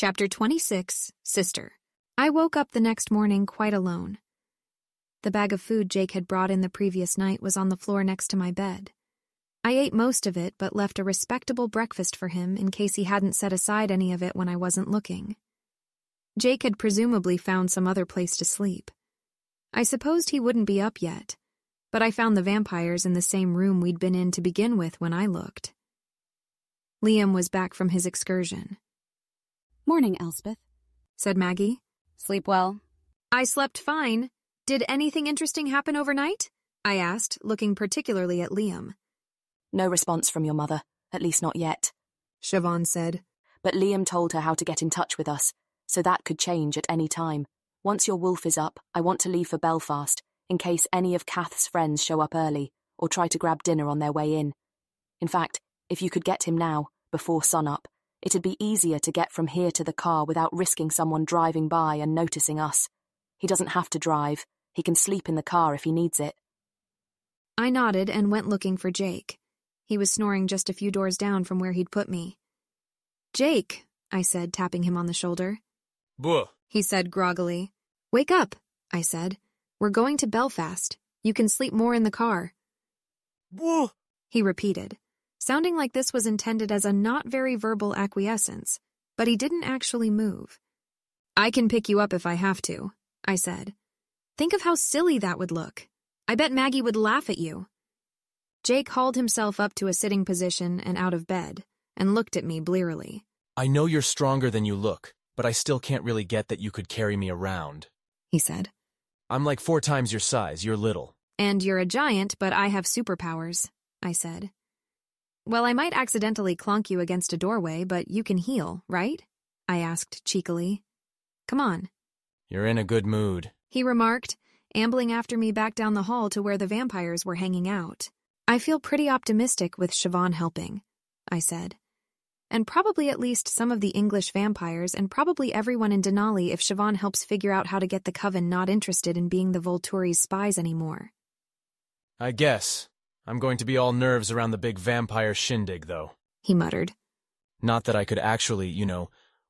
Chapter 26, Sister. I woke up the next morning quite alone. The bag of food Jake had brought in the previous night was on the floor next to my bed. I ate most of it, but left a respectable breakfast for him in case he hadn't set aside any of it when I wasn't looking. Jake had presumably found some other place to sleep. I supposed he wouldn't be up yet, but I found the vampires in the same room we'd been in to begin with when I looked. Liam was back from his excursion. "Morning, Elspeth," said Maggie. "Sleep well?" I slept fine. Did anything interesting happen overnight? I asked, looking particularly at Liam. "No response from your mother, at least not yet," Siobhan said. "But Liam told her how to get in touch with us, so that could change at any time. Once your wolf is up, I want to leave for Belfast, in case any of Kath's friends show up early, or try to grab dinner on their way in. In fact, if you could get him now, before sunup, it'd be easier to get from here to the car without risking someone driving by and noticing us. He doesn't have to drive. He can sleep in the car if he needs it." I nodded and went looking for Jake. He was snoring just a few doors down from where he'd put me. "Jake," I said, tapping him on the shoulder. "Buh," he said groggily. "Wake up," I said. "We're going to Belfast. You can sleep more in the car." "Buh," he repeated, sounding like this was intended as a not very verbal acquiescence, but he didn't actually move. "I can pick you up if I have to," I said. "Think of how silly that would look. I bet Maggie would laugh at you." Jake hauled himself up to a sitting position and out of bed, and looked at me blearily. "I know you're stronger than you look, but I still can't really get that you could carry me around," he said. "I'm like 4 times your size, you're little." "And you're a giant, but I have superpowers," I said. "Well, I might accidentally clonk you against a doorway, but you can heal, right?" I asked cheekily. "Come on." "You're in a good mood," he remarked, ambling after me back down the hall to where the vampires were hanging out. "I feel pretty optimistic with Siobhan helping," I said. "And probably at least some of the English vampires and probably everyone in Denali if Siobhan helps figure out how to get the Coven not interested in being the Volturi's spies anymore." "I guess. I'm going to be all nerves around the big vampire shindig, though," he muttered. "Not that I could actually,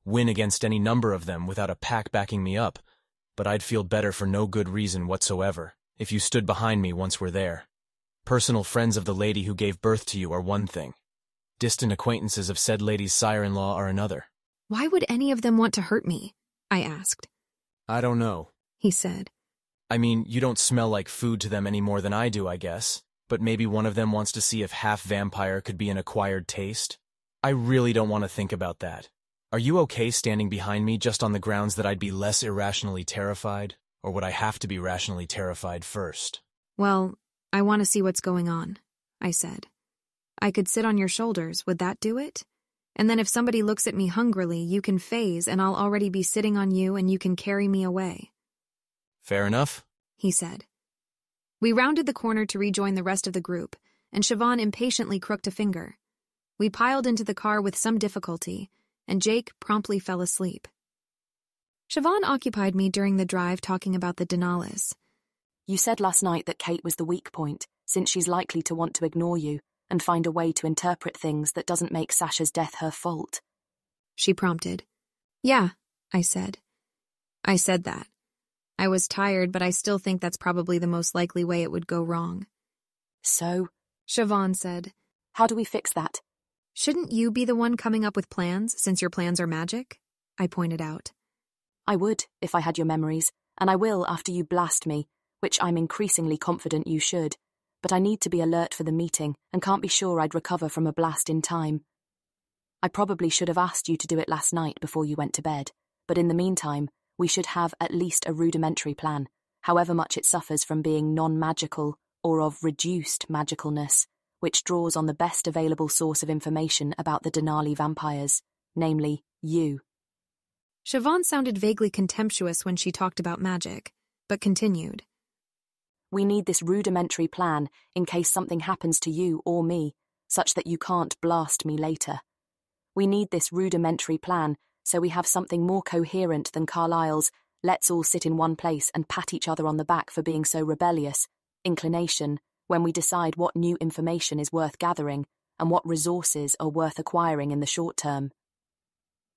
win against any number of them without a pack backing me up, but I'd feel better for no good reason whatsoever if you stood behind me once we're there. Personal friends of the lady who gave birth to you are one thing. Distant acquaintances of said lady's sire-in-law are another." "Why would any of them want to hurt me?" I asked. "I don't know," he said. "I mean, you don't smell like food to them any more than I do, I guess. But maybe one of them wants to see if half vampire could be an acquired taste. I really don't want to think about that. Are you okay standing behind me just on the grounds that I'd be less irrationally terrified? Or would I have to be rationally terrified first?" "Well, I want to see what's going on," I said. "I could sit on your shoulders, would that do it? And then if somebody looks at me hungrily, you can phase and I'll already be sitting on you and you can carry me away." "Fair enough," he said. We rounded the corner to rejoin the rest of the group, and Siobhan impatiently crooked a finger. We piled into the car with some difficulty, and Jake promptly fell asleep. Siobhan occupied me during the drive talking about the Denalis. "You said last night that Kate was the weak point, since she's likely to want to ignore you and find a way to interpret things that doesn't make Sasha's death her fault," she prompted. "Yeah," I said. I said that. I was tired, but I still think that's probably the most likely way it would go wrong. "So?" Siobhan said. "How do we fix that?" "Shouldn't you be the one coming up with plans, since your plans are magic?" I pointed out. "I would, if I had your memories, and I will after you blast me, which I'm increasingly confident you should, but I need to be alert for the meeting and can't be sure I'd recover from a blast in time. I probably should have asked you to do it last night before you went to bed, but in the meantime, we should have at least a rudimentary plan, however much it suffers from being non-magical or of reduced magicalness, which draws on the best available source of information about the Denali vampires, namely, you." Siobhan sounded vaguely contemptuous when she talked about magic, but continued. "We need this rudimentary plan in case something happens to you or me, such that you can't blast me later. We need this rudimentary plan so we have something more coherent than Carlyle's "let's all sit in one place and pat each other on the back for being so rebellious" inclination when we decide what new information is worth gathering and what resources are worth acquiring in the short term."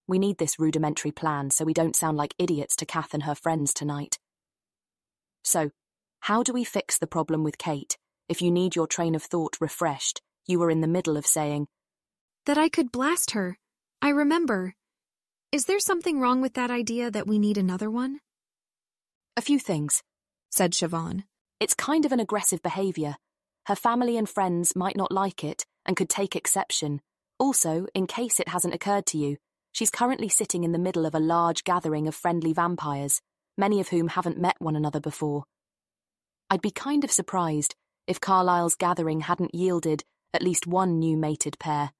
We need this rudimentary plan so we don't sound like idiots to Kath and her friends tonight. So, how do we fix the problem with Kate? If you need your train of thought refreshed, you were in the middle of saying, That I could blast her. I remember. Is there something wrong with that idea that we need another one? A few things, Said Siobhan. It's kind of an aggressive behaviour. Her family and friends might not like it and could take exception. Also, in case it hasn't occurred to you, she's currently sitting in the middle of a large gathering of friendly vampires, many of whom haven't met one another before. I'd be kind of surprised if Carlisle's gathering hadn't yielded at least one new mated pair.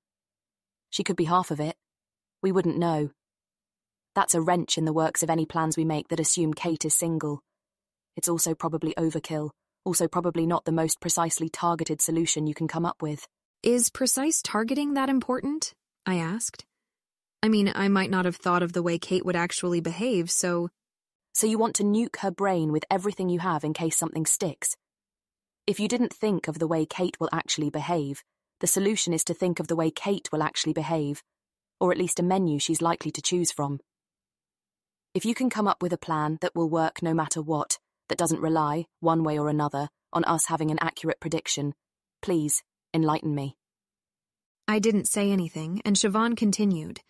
She could be half of it. We wouldn't know. That's a wrench in the works of any plans we make that assume Kate is single. It's also probably overkill, also probably not the most precisely targeted solution you can come up with. Is precise targeting that important? I asked. I mean, I might not have thought of the way Kate would actually behave, so... So you want to nuke her brain with everything you have in case something sticks? If you didn't think of the way Kate will actually behave, the solution is to think of the way Kate will actually behave, or at least a menu she's likely to choose from. If you can come up with a plan that will work no matter what, that doesn't rely, one way or another, on us having an accurate prediction, please, enlighten me. I didn't say anything, and Siobhan continued.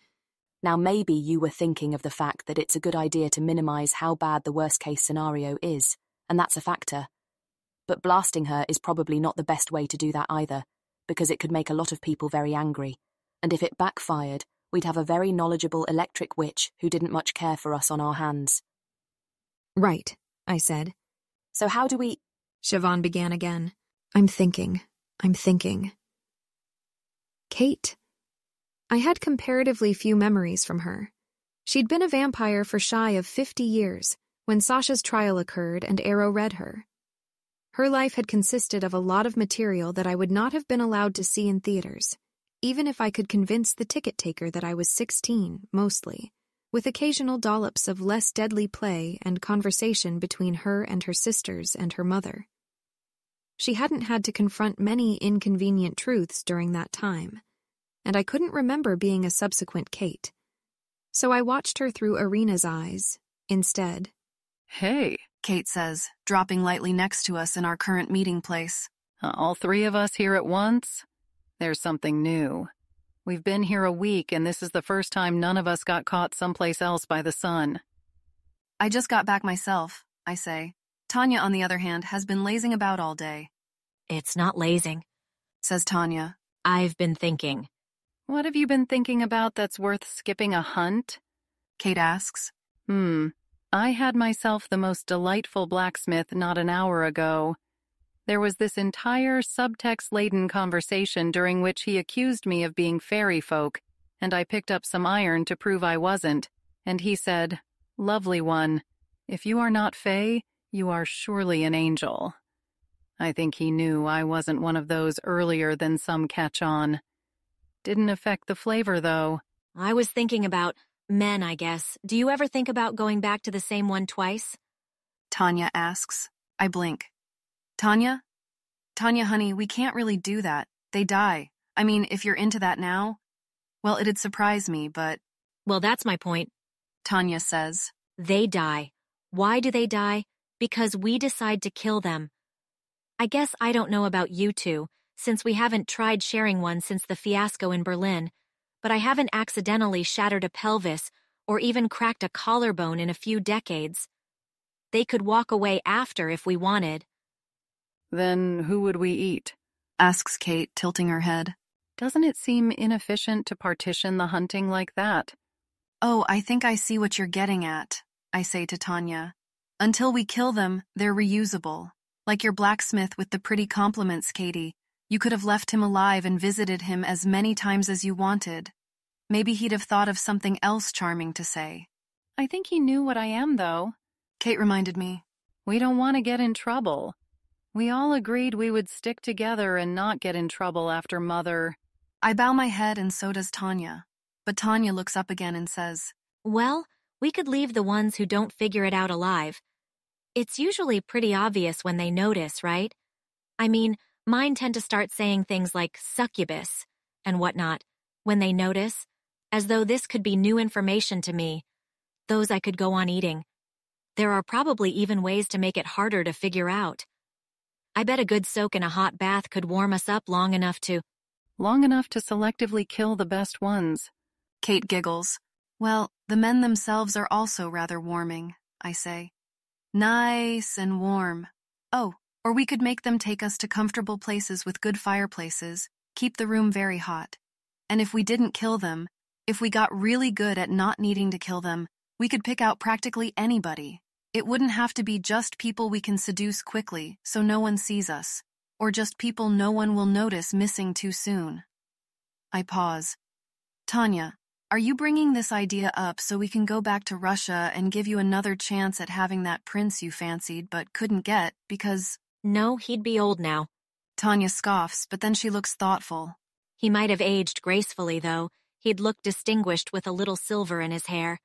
Now maybe you were thinking of the fact that it's a good idea to minimize how bad the worst-case scenario is, and that's a factor. But blasting her is probably not the best way to do that either, because it could make a lot of people very angry, and if it backfired, we'd have a very knowledgeable electric witch who didn't much care for us on our hands. Right, I said. So how do we... Siobhan began again. I'm thinking. Kate. I had comparatively few memories from her. She'd been a vampire for shy of 50 years when Sasha's trial occurred and Arrow read her. Her life had consisted of a lot of material that I would not have been allowed to see in theaters, even if I could convince the ticket taker that I was 16, mostly, with occasional dollops of less deadly play and conversation between her and her sisters and her mother. She hadn't had to confront many inconvenient truths during that time, and I couldn't remember being a subsequent Kate. So I watched her through Arena's eyes, instead. Hey, Kate says, dropping lightly next to us in our current meeting place. all three of us here at once? There's something new. We've been here a week, and this is the first time none of us got caught someplace else by the sun. I just got back myself, I say. Tanya, on the other hand, has been lazing about all day. It's not lazing, Says Tanya. I've been thinking. What have you been thinking about that's worth skipping a hunt? Kate asks. I had myself the most delightful blacksmith not an hour ago. There was this entire subtext-laden conversation during which he accused me of being fairy folk, and I picked up some iron to prove I wasn't, and he said, "Lovely one, if you are not fae, you are surely an angel." I think he knew I wasn't one of those earlier than some catch on. Didn't affect the flavor, though. I was thinking about men, I guess. Do you ever think about going back to the same one twice? Tanya asks. I blink. Tanya, honey, we can't really do that. They die. I mean, if you're into that now. Well, it'd surprise me, but... Well, that's my point. Tanya says. They die. Why do they die? Because we decide to kill them. I guess I don't know about you two, since we haven't tried sharing one since the fiasco in Berlin, but I haven't accidentally shattered a pelvis or even cracked a collarbone in a few decades. They could walk away after if we wanted. Then who would we eat? Asks Kate, tilting her head. Doesn't it seem inefficient to partition the hunting like that? Oh, I think I see what you're getting at, I say to Tanya. Until we kill them, they're reusable. Like your blacksmith with the pretty compliments, Katie. You could have left him alive and visited him as many times as you wanted. Maybe he'd have thought of something else charming to say. I think he knew what I am, though. Kate reminded me. We don't want to get in trouble. We all agreed we would stick together and not get in trouble after Mother. I bow my head and so does Tanya. But Tanya looks up again and says, Well, we could leave the ones who don't figure it out alive. It's usually pretty obvious when they notice, right? I mean, mine tend to start saying things like succubus and whatnot when they notice, as though this could be new information to me, those I could go on eating. There are probably even ways to make it harder to figure out. I bet a good soak in a hot bath could warm us up long enough to selectively kill the best ones. Kate giggles. Well, the men themselves are also rather warming, I say. Nice and warm. Oh, or we could make them take us to comfortable places with good fireplaces, keep the room very hot. And if we didn't kill them, if we got really good at not needing to kill them, we could pick out practically anybody. It wouldn't have to be just people we can seduce quickly so no one sees us, or just people no one will notice missing too soon. I pause. Tanya, are you bringing this idea up so we can go back to Russia and give you another chance at having that prince you fancied but couldn't get because… No, he'd be old now. Tanya scoffs, but then she looks thoughtful. He might have aged gracefully, though. He'd look distinguished with a little silver in his hair.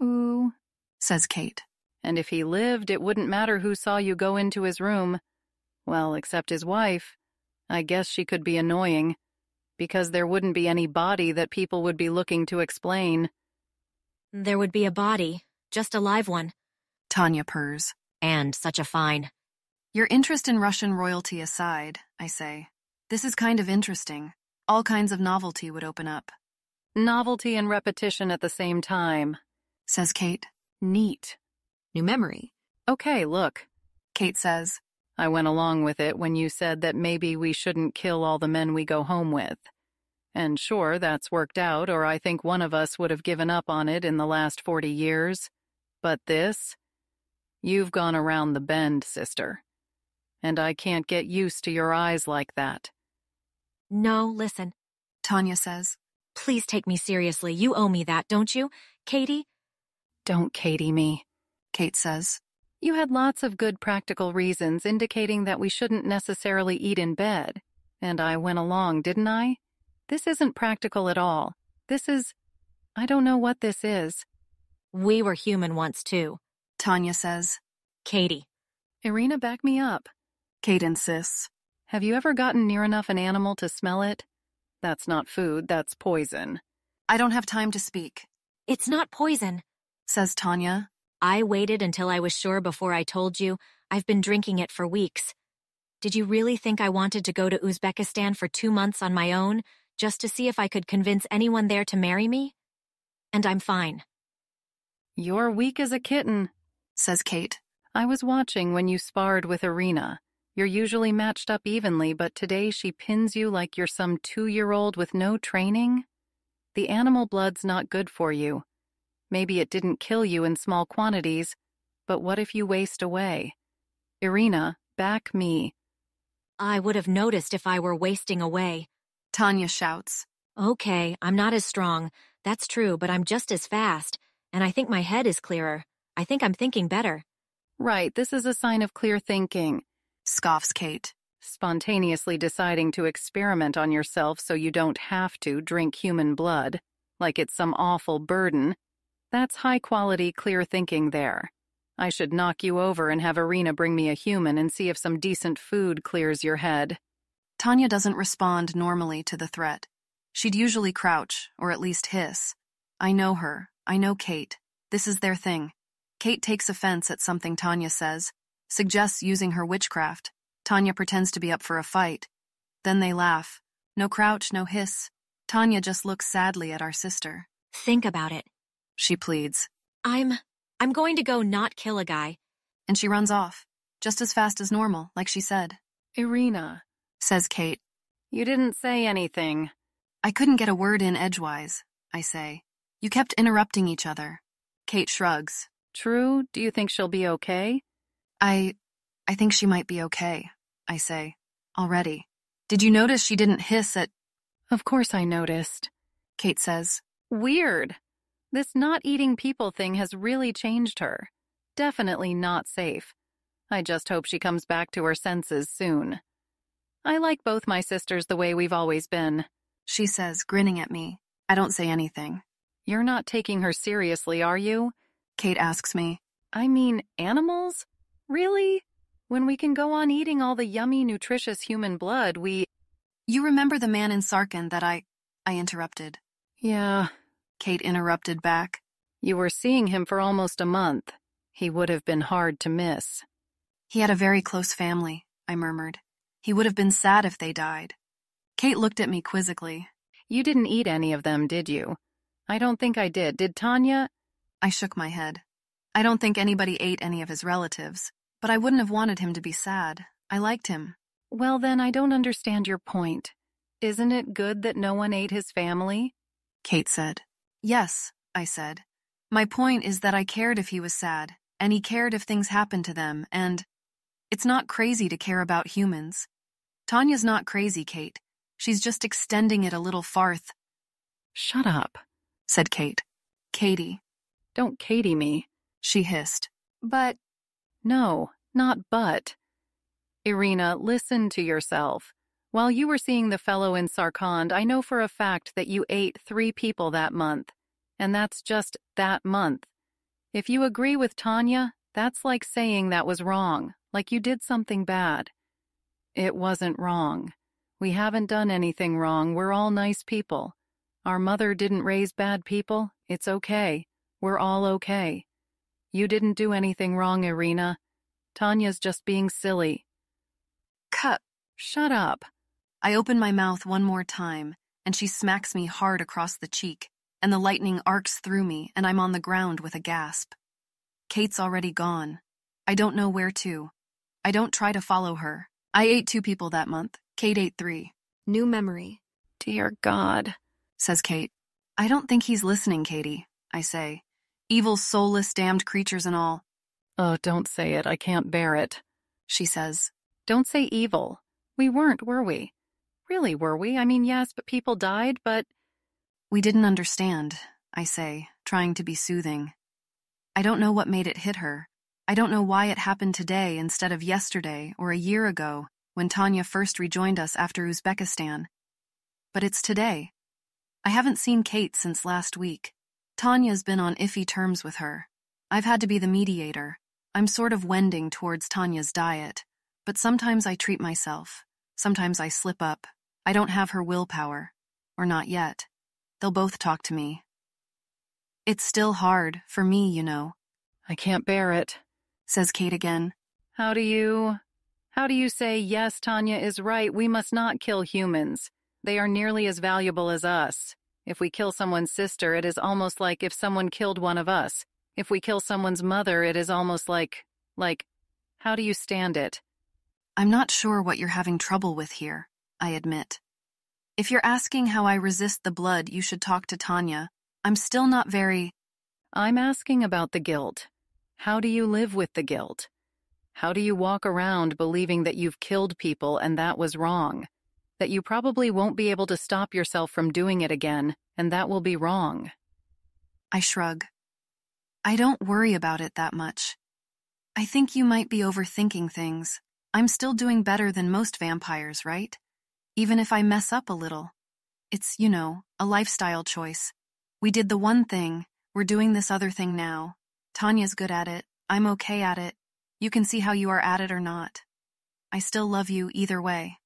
Ooh, says Kate. And if he lived, it wouldn't matter who saw you go into his room. Well, except his wife. I guess she could be annoying, because there wouldn't be any body that people would be looking to explain. There would be a body, just a live one. Tanya purrs. And such a fine. Your interest in Russian royalty aside, I say, this is kind of interesting. All kinds of novelty would open up. Novelty and repetition at the same time, says Kate. Neat. New memory. Okay, look, Kate says. I went along with it when you said that maybe we shouldn't kill all the men we go home with. And sure, that's worked out, or I think one of us would have given up on it in the last 40 years. But this? You've gone around the bend, sister. And I can't get used to your eyes like that. No, listen. Tanya says. Please take me seriously. You owe me that, don't you, Katie? Don't Katie me. Kate says. You had lots of good practical reasons indicating that we shouldn't necessarily eat in bed. And I went along, didn't I? This isn't practical at all. This is… I don't know what this is. We were human once, too. Tanya says. Katie. Irina, back me up. Kate insists. Have you ever gotten near enough an animal to smell it? That's not food, that's poison. I don't have time to speak. It's not poison, says Tanya. I waited until I was sure before I told you. I've been drinking it for weeks. Did you really think I wanted to go to Uzbekistan for 2 months on my own, just to see if I could convince anyone there to marry me? And I'm fine. You're weak as a kitten, says Kate. I was watching when you sparred with Irina. You're usually matched up evenly, but today she pins you like you're some 2-year-old with no training. The animal blood's not good for you. Maybe it didn't kill you in small quantities, but what if you waste away? Irina, back me. I would have noticed if I were wasting away. Tanya shouts. Okay, I'm not as strong. That's true, but I'm just as fast. And I think my head is clearer. I think I'm thinking better. Right, this is a sign of clear thinking, scoffs Kate. Spontaneously deciding to experiment on yourself so you don't have to drink human blood, like it's some awful burden. That's high-quality, clear thinking there. I should knock you over and have Irina bring me a human and see if some decent food clears your head. Tanya doesn't respond normally to the threat. She'd usually crouch, or at least hiss. I know her. I know Kate. This is their thing. Kate takes offense at something Tanya says, suggests using her witchcraft. Tanya pretends to be up for a fight. Then they laugh. No crouch, no hiss. Tanya just looks sadly at our sister. Think about it, she pleads. I'm going to go not kill a guy. And she runs off, just as fast as normal, like she said. Irina, says Kate. You didn't say anything. I couldn't get a word in edgewise, I say. You kept interrupting each other. Kate shrugs. True? Do you think she'll be okay? I think she might be okay, I say. Already. Did you notice she didn't hiss at… Of course I noticed, Kate says. Weird. This not eating people thing has really changed her. Definitely not safe. I just hope she comes back to her senses soon. I like both my sisters the way we've always been, she says, grinning at me. I don't say anything. You're not taking her seriously, are you? Kate asks me. I mean, animals? Really? When we can go on eating all the yummy, nutritious human blood, we… You remember the man in Sarkin that I interrupted. Yeah, Kate interrupted back. You were seeing him for almost a month. He would have been hard to miss. He had a very close family, I murmured. He would have been sad if they died. Kate looked at me quizzically. You didn't eat any of them, did you? I don't think I did. Did Tanya? I shook my head. I don't think anybody ate any of his relatives, but I wouldn't have wanted him to be sad. I liked him. Well, then I don't understand your point. Isn't it good that no one ate his family? Kate said. Yes, I said. My point is that I cared if he was sad, and he cared if things happened to them, and it's not crazy to care about humans. Tanya's not crazy, Kate. She's just extending it a little farth. Shut up, said Kate. Katie. Don't Katie me, she hissed. But. No, not but. Irina, listen to yourself. While you were seeing the fellow in Sarkand, I know for a fact that you ate 3 people that month. And that's just that month. If you agree with Tanya, that's like saying that was wrong, like you did something bad. It wasn't wrong. We haven't done anything wrong. We're all nice people. Our mother didn't raise bad people. It's okay. We're all okay. You didn't do anything wrong, Irina. Tanya's just being silly. Cut. Shut up. I open my mouth one more time, and she smacks me hard across the cheek, and the lightning arcs through me, and I'm on the ground with a gasp. Kate's already gone. I don't know where to. I don't try to follow her. I ate 2 people that month. Kate ate 3. New memory. Dear God, says Kate. I don't think he's listening, Katie, I say. Evil, soulless, damned creatures and all. Oh, don't say it. I can't bear it, she says. Don't say evil. We weren't, were we? Really, were we? I mean, yes, but people died, but... We didn't understand, I say, trying to be soothing. I don't know what made it hit her. I don't know why it happened today instead of yesterday or a year ago when Tanya first rejoined us after Uzbekistan. But it's today. I haven't seen Kate since last week. Tanya's been on iffy terms with her. I've had to be the mediator. I'm sort of wending towards Tanya's diet. But sometimes I treat myself. Sometimes I slip up. I don't have her willpower. Or not yet. They'll both talk to me. It's still hard, for me, you know. I can't bear it, says Kate again. How do you say, yes, Tanya is right, we must not kill humans. They are nearly as valuable as us. If we kill someone's sister, it is almost like if someone killed one of us. If we kill someone's mother, it is almost like, how do you stand it? I'm not sure what you're having trouble with here, I admit. If you're asking how I resist the blood, you should talk to Tanya. I'm still not very... I'm asking about the guilt. How do you live with the guilt? How do you walk around believing that you've killed people and that was wrong? That you probably won't be able to stop yourself from doing it again, and that will be wrong? I shrug. I don't worry about it that much. I think you might be overthinking things. I'm still doing better than most vampires, right? Even if I mess up a little. It's, you know, a lifestyle choice. We did the one thing, we're doing this other thing now. Tanya's good at it, I'm okay at it. You can see how you are at it or not. I still love you either way.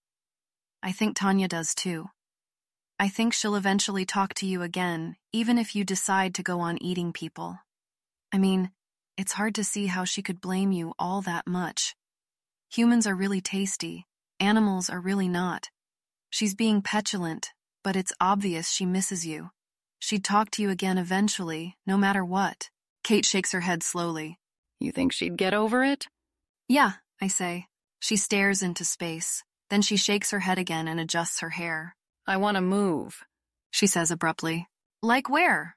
I think Tanya does too. I think she'll eventually talk to you again, even if you decide to go on eating people. I mean, it's hard to see how she could blame you all that much. Humans are really tasty, animals are really not. She's being petulant, but it's obvious she misses you. She'd talk to you again eventually, no matter what. Kate shakes her head slowly. You think she'd get over it? Yeah, I say. She stares into space. Then she shakes her head again and adjusts her hair. I want to move, she says abruptly. Like where?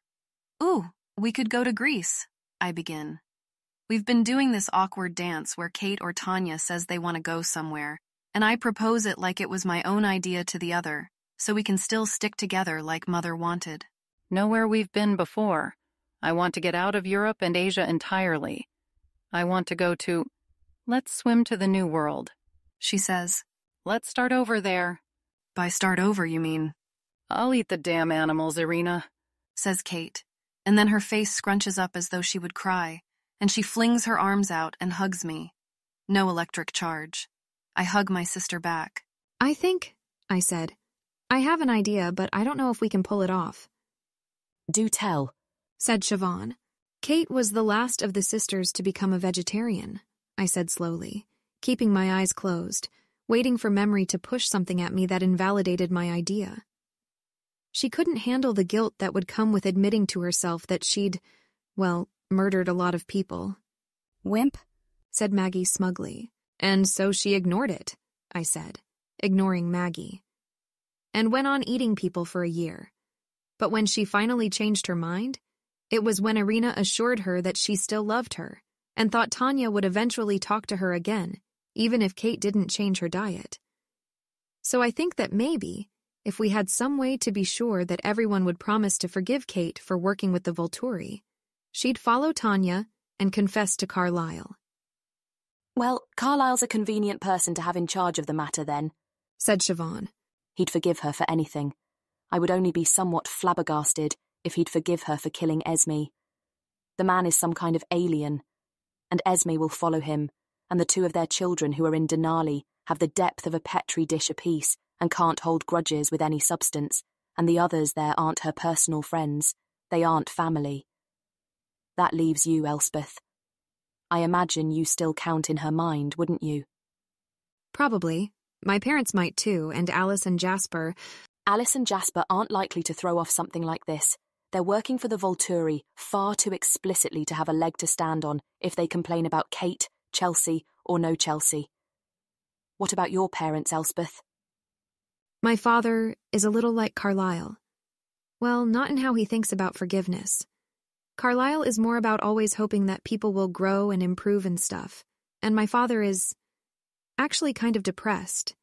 Ooh, we could go to Greece, I begin. We've been doing this awkward dance where Kate or Tanya says they want to go somewhere, and I propose it like it was my own idea to the other, so we can still stick together like Mother wanted. Nowhere we've been before. I want to get out of Europe and Asia entirely. I want to go to... Let's swim to the New World, she says. Let's start over there. By start over, you mean? I'll eat the damn animals, Irina, says Kate, and then her face scrunches up as though she would cry, and she flings her arms out and hugs me. No electric charge. I hug my sister back. I think, I said, I have an idea, but I don't know if we can pull it off. Do tell, said Siobhan. Kate was the last of the sisters to become a vegetarian, I said slowly, keeping my eyes closed, waiting for memory to push something at me that invalidated my idea. She couldn't handle the guilt that would come with admitting to herself that she'd, murdered a lot of people. Wimp, said Maggie smugly. And so she ignored it, I said, ignoring Maggie, and went on eating people for a year. But when she finally changed her mind, it was when Irina assured her that she still loved her and thought Tanya would eventually talk to her again, even if Kate didn't change her diet. So I think that maybe, if we had some way to be sure that everyone would promise to forgive Kate for working with the Volturi, she'd follow Tanya and confess to Carlisle. Well, Carlisle's a convenient person to have in charge of the matter then, said Siobhan. He'd forgive her for anything. I would only be somewhat flabbergasted if he'd forgive her for killing Esme. The man is some kind of alien, and Esme will follow him, and the two of their children who are in Denali have the depth of a Petri dish apiece and can't hold grudges with any substance, and the others there aren't her personal friends. They aren't family. That leaves you, Elspeth. I imagine you still count in her mind, wouldn't you? Probably. My parents might too, and Alice and Jasper. Alice and Jasper aren't likely to throw off something like this. They're working for the Volturi far too explicitly to have a leg to stand on if they complain about Kate, Chelsea, or no Chelsea. What about your parents, Elspeth? My father is a little like Carlisle. Well, not in how he thinks about forgiveness. Carlisle is more about always hoping that people will grow and improve and stuff. And my father is actually kind of depressed.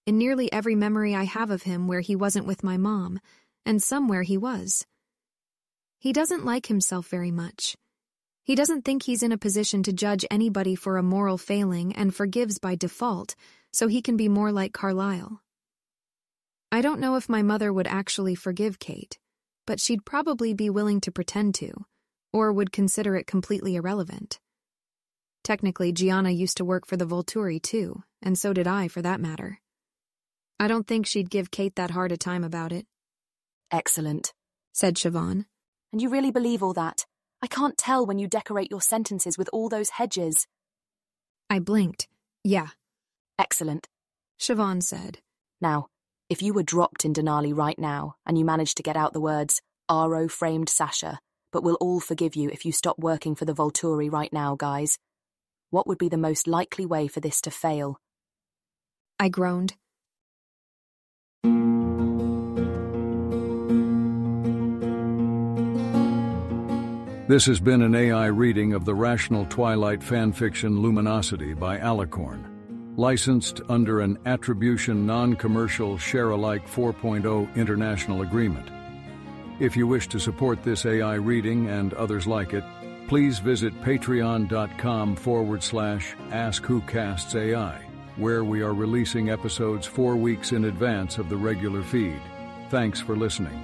In nearly every memory I have of him where he wasn't with my mom, and somewhere he was. He doesn't like himself very much. He doesn't think he's in a position to judge anybody for a moral failing and forgives by default, so he can be more like Carlisle. I don't know if my mother would actually forgive Kate, but she'd probably be willing to pretend to, or would consider it completely irrelevant. Technically, Gianna used to work for the Volturi too, and so did I for that matter. I don't think she'd give Kate that hard a time about it. Excellent, said Siobhan. And you really believe all that? I can't tell when you decorate your sentences with all those hedges. I blinked. Yeah. Excellent, Siobhan said. Now, if you were dropped in Denali right now and you managed to get out the words, Aro framed Sasha, but we'll all forgive you if you stop working for the Volturi right now, guys. What would be the most likely way for this to fail? I groaned. This has been an AI reading of the Rational Twilight fanfiction Luminosity by Alicorn, licensed under an Attribution Non-Commercial Share-alike 4.0 international agreement. If you wish to support this AI reading and others like it, please visit patreon.com/AskWhoCastsAI, where we are releasing episodes 4 weeks in advance of the regular feed. Thanks for listening.